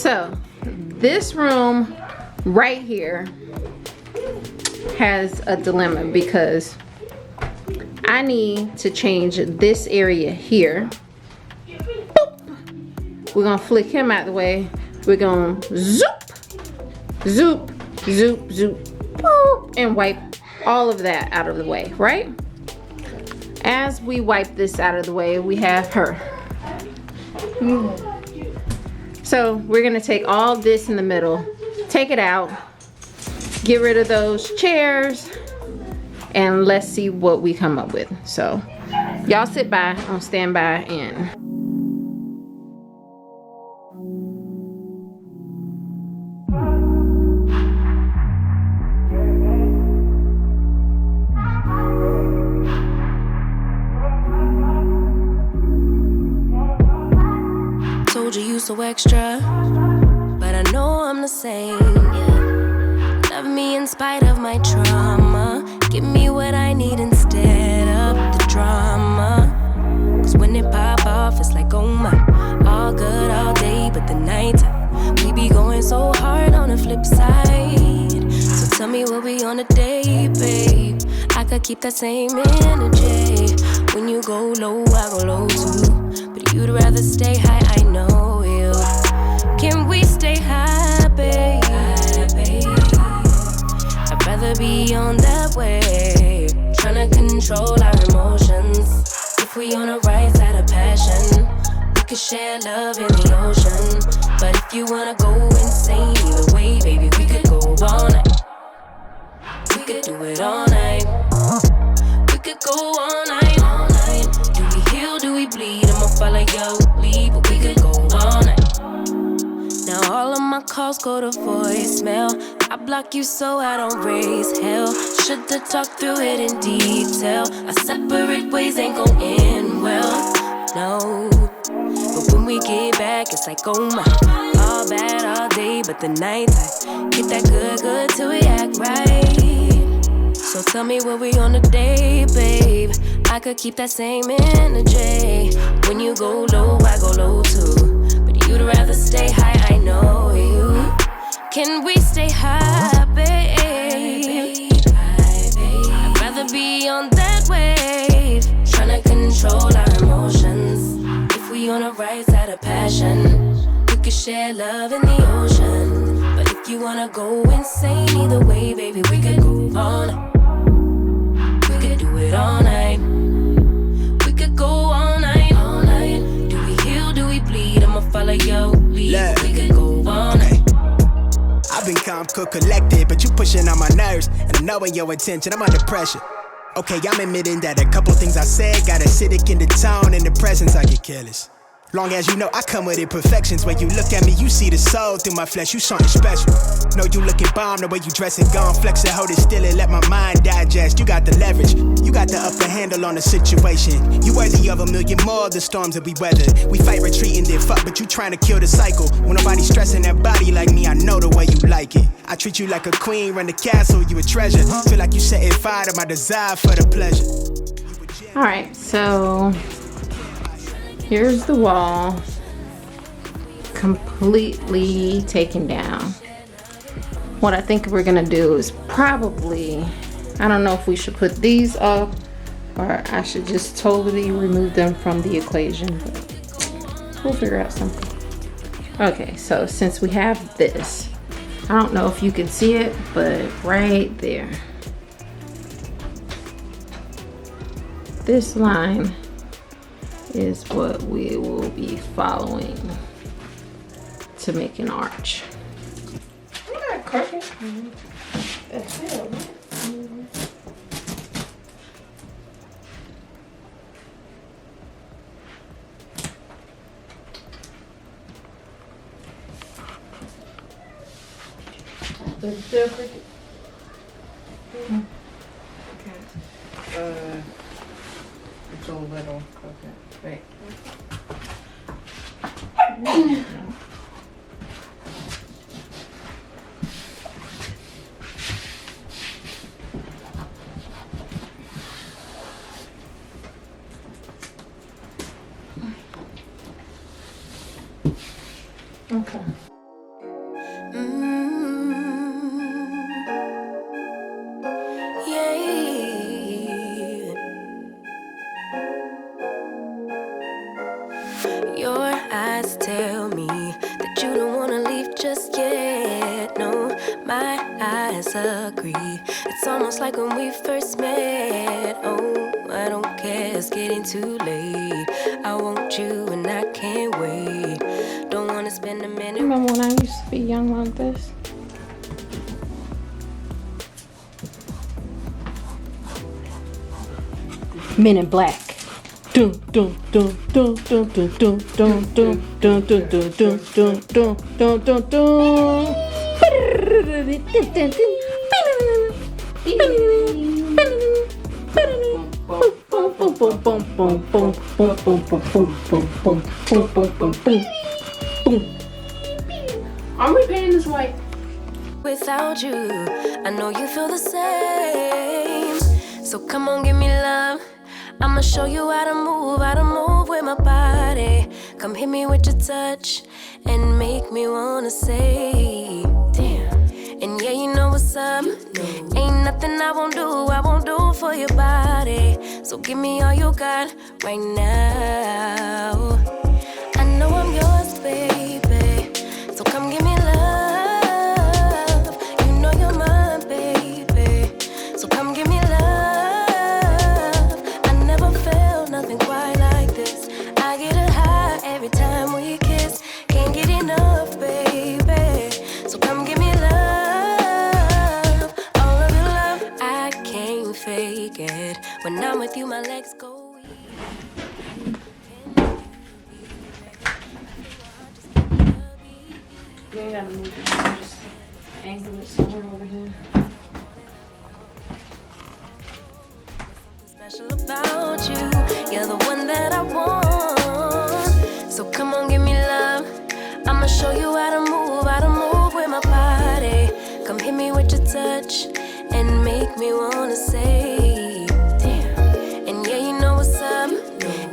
So this room right here has a dilemma because I need to change this area here. Boop. We're gonna flick him out the way. We're gonna zoop, zoop, zoop, zoop, boop, and wipe all of that out of the way, right? As we wipe this out of the way, we have her. So we're gonna take all this in the middle, take it out, get rid of those chairs, and let's see what we come up with. So y'all sit by, on standby, and told you you so extra, but I know I'm the same. Yeah. Love me in spite of my trauma. Give me what I need instead of the drama. Cause when it pop off, it's like, oh my. All good all day, but the night we be going so hard on the flip side. So tell me what we on a day, babe. I could keep that same energy. When you go low, I go low too. But you'd rather stay high, I know you. Can we stay high, babe? I'd rather be on that wave, tryna control our emotions. If we on the right side of passion, we could share love in the ocean. But if you wanna go insane either way, baby, we could go all night. We could do it all night. We could go all night, all night. Do we heal, do we bleed? I'ma follow your lead, but we could go all night. Now all of my calls go to voicemail. I block you so I don't raise hell. Should've talked through it in detail. Our separate ways ain't gon' end well, no. But when we get back, it's like, oh my. All bad all day, but the night I get that good, good till we act right. So tell me what we on today, babe. I could keep that same energy. When you go low, I go low too. You'd rather stay high, I know you. Can we stay high, babe? I'd rather be on that wave, tryna control our emotions. If we on the right side of passion, we could share love in the ocean. But if you wanna go insane either way, baby, we could go all night. We could do it all night. We could go all night, all night. Do we heal, do we bleed? I'ma follow your lead. We could go all night. I've been calm, cool, collected, but you pushing on my nerves. And I'm knowing your intention, I'm under pressure. Okay, I'm admitting that a couple things I said got acidic in the tone. In the presence, I get careless. Long as you know I come with imperfections. When you look at me, you see the soul through my flesh. You something special. Know you looking bomb, the way you dress and gone. Flex it, hold it still and let my mind digest. You got the leverage, you got the upper handle on the situation. You worthy of a million more of the storms that we weather. We fight retreating, then fuck, but you trying to kill the cycle. When nobody's stressing that body like me, I know the way you like it. I treat you like a queen, run the castle, you a treasure. Feel like you setting fire to my desire for the pleasure. alright, so here's the wall, completely taken down. What I think we're gonna do is probably, I don't know if we should put these up or I should just totally remove them from the equation, but we'll figure out something. Okay, so since we have this, I don't know if you can see it, but right there, this line is what we will be following to make an arch. You're not cooking. That's it. It's still cooking. Okay. It's a little cooking. Wait. Okay. disagree. It's almost like when we first met. Oh, I don't care, it's getting too late. I want you and I can't wait. Don't wanna spend a minute. Remember when I used to be young like this? Men in Black. Dun dun dun dun dun dun dun dun dun dun dun dun dun dun dun dun dun. Are we paying this white? Without you, I know you feel the same. So come on, give me love. I'ma show you how to move with my body. Come hit me with your touch and make me wanna say, damn. And yeah, you know what's up. Ain't nothing I won't do for your body. So give me all you got right now. I know I'm yours, baby. So come give me love. You know you're mine, baby. So come give me love. I never felt nothing quite like this. I get a high every time we kiss. Can't get enough, baby. So come give me love. All of your love, I can't fake it. When I'm with you, my legs go. You ain't gotta move it. Just angle it somewhere over here. Special about you, you're the one that I want. So come on, give me love. I'ma show you how to move with my body. Come hit me with your touch and make me wanna say, damn. And yeah, you know what's up.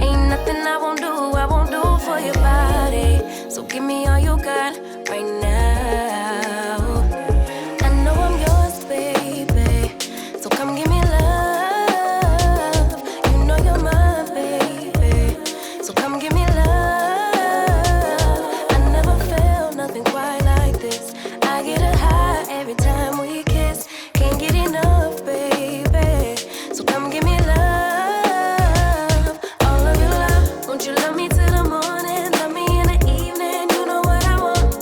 Ain't nothing I won't do for your body. So give me all you got right now. I know I'm yours, baby. So come give me love. You know you're mine, baby. So come give me love. I never felt nothing quite like this. I get a high every time we kiss. Can't get enough, baby. So come give me love. All of your love. Won't you love me till the morning? Love me in the evening. You know what I want.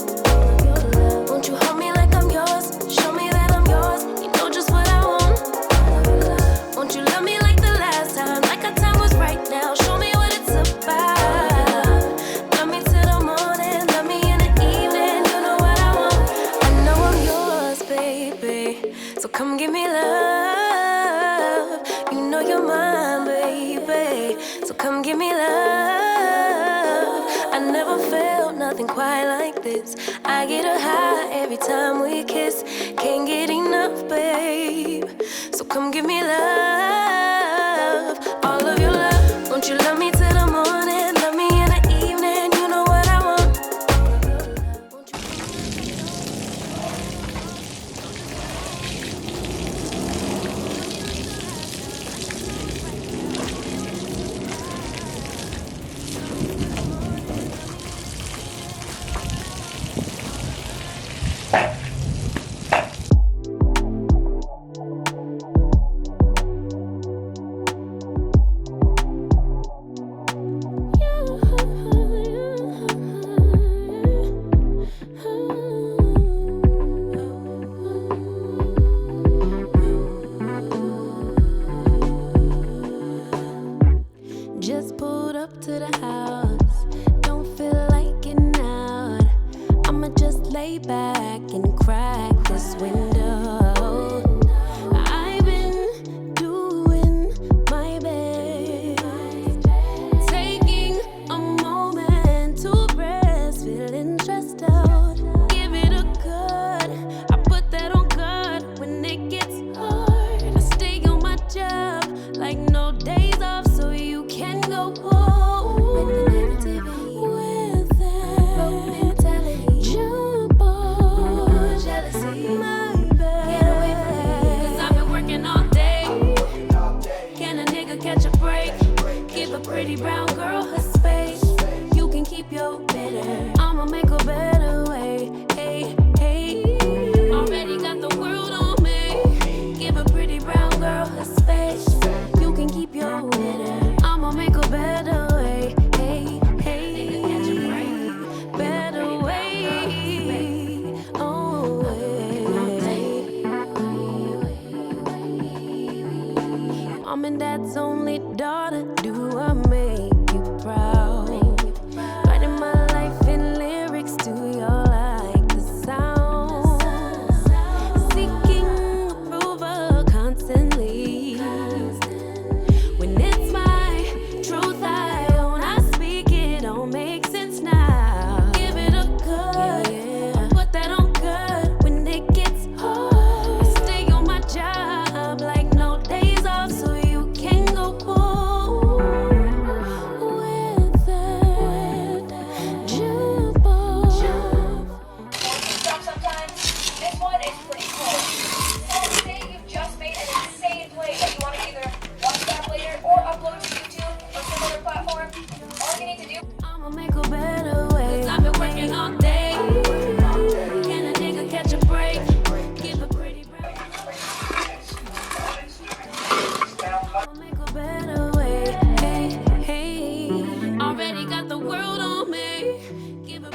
Won't you hold me like I'm yours? Show me that I'm yours. You know just what I want. Won't you love me like the last time? Like our time was right now. Show me what it's about. Love me till the morning. Love me in the evening. You know what I want. I know I'm yours, baby. So come give me love. You know you're mine, baby. So come give me love. I never felt nothing quite like this. I get a high every time we kiss. Can't get enough, babe. So come give me love. All of your love. Won't you love me till the morning? Love me in the evening. You know what I want. Won't you just pulled up to the house. Don't feel like getting out. I'ma just lay back and crack this window. I've been doing my best, taking a moment to rest, feeling stressed out. Give it a good. I put that on God when it gets hard. I stay on my job like no days off, so you can go home with that broken mentality. Jump on jealousy, my bad. Mom and dad's only daughter, do I make you proud? Writing my life in lyrics, do you like the sound? Seeking approval constantly. When it's my truth I own, I speak it, don't make sense now. Give it a good, yeah. Put that on good when it gets hard. I stay on my job like no days off, so you can go pull with that jumbo. Sometimes this one is pretty cool. So say you've just made an insane play that you want to either watch back later or upload to YouTube or some other platform. All you need to do. I'ma make a better way. 'Cause I've been working all day. Can a nigga catch a break? Give a pretty break. I'ma make a better way. Hey, hey. Already got the world on me. Give a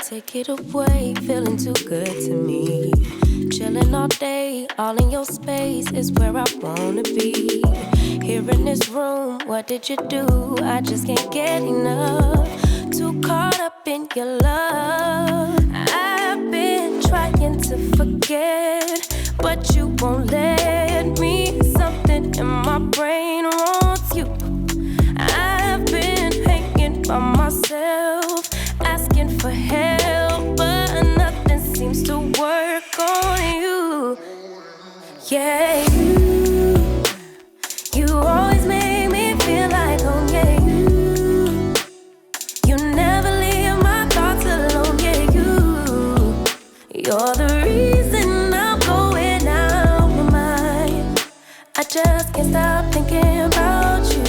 take it away, feeling too good to me. Chilling all day, all in your space is where I wanna be. Here in this room, what did you do? I just can't get enough. Too caught up in your love. I've been trying to forget, but you won't let me. Something in my brain wants you. I've been hanging by myself, asking for help, but nothing seems to work on you. Yeah, you always make me feel like home. Yeah, you never leave my thoughts alone. Yeah, you're the reason I'm going out my mind. I just can't stop thinking about you.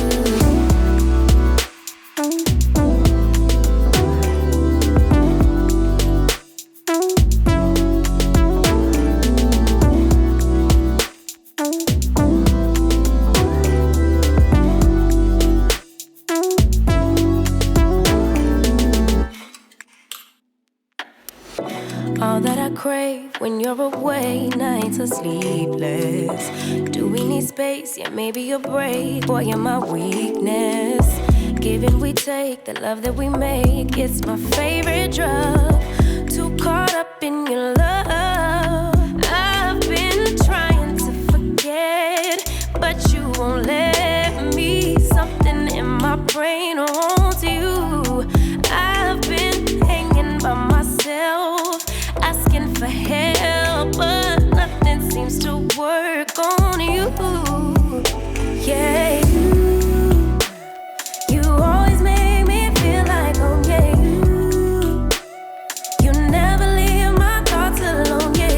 All that I crave when you're away, nights are sleepless. Do we need space? Yeah, maybe a break. Boy, you're my weakness. Giving we take, the love that we make, it's my favorite drug. Too caught up in your love. I've been trying to forget, but you won't let me. Something in my brain wants you. I've been hanging by myself, asking for help, but nothing seems to work on you. Yeah, you always make me feel like home. Yeah, you never leave my thoughts alone. Yeah,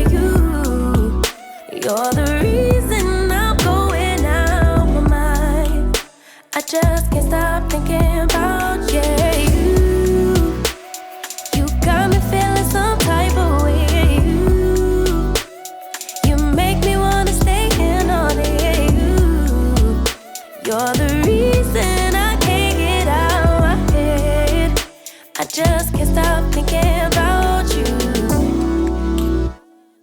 you're the reason I'm going out my mind. I just can't stop thinking about you. You got me feeling some type of way. You make me wanna stay in all day. You're the reason I can't get out my head. I just can't stop thinking about you.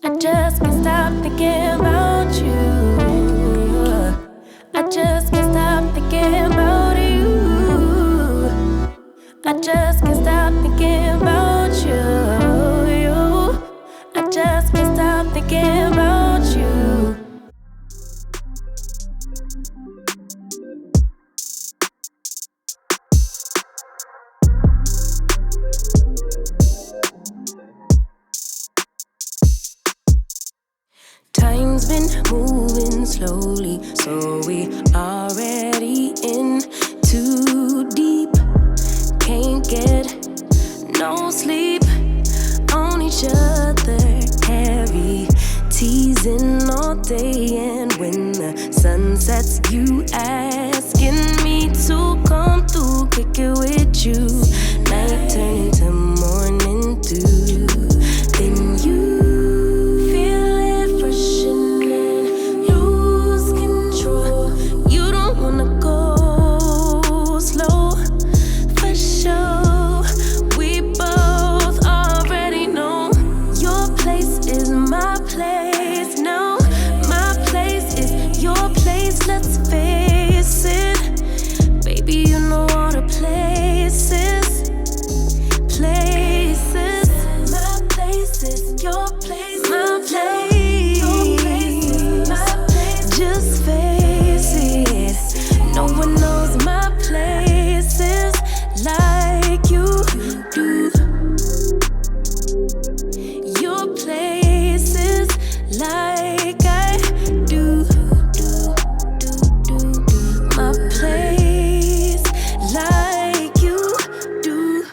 I just can't stop thinking about you. I just can't stop thinking about you. I just can't stop thinking about you. I just can't stop thinking about you. Time's been moving slowly, so we already in too deep. Can't get no sleep on each other, heavy teasing all day. And when the sun sets, you asking me to come through, kick it with you. Night turn into morning dew. Then you feel it rushing in, lose control. You don't wanna go slow, for sure. We both already know your place is my place now. My place is your place, let's face it. Baby, you know all the places. Places. My place is your place. My place. Your place is my place. Just face it. No one knows my places like you do. Your places like I do. My place like you do.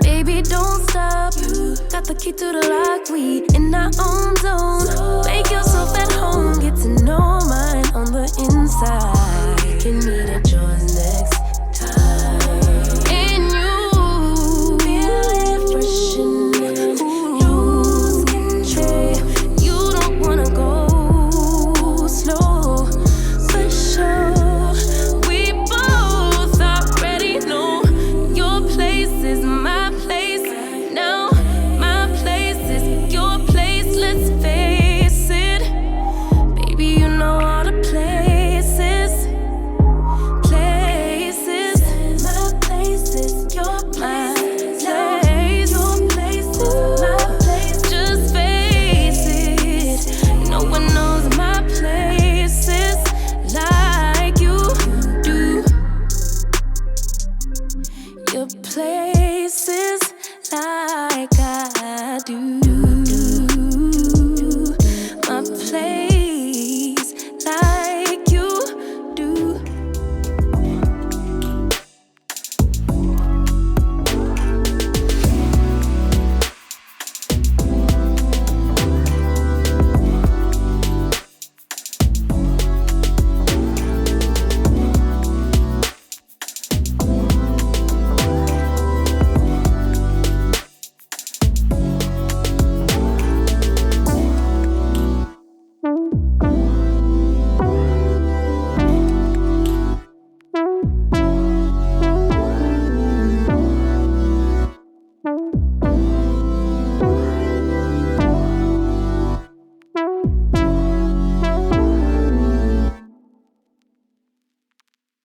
Baby, don't stop. Got the key to the lock. We in our own zone. Make yourself at home. Get to know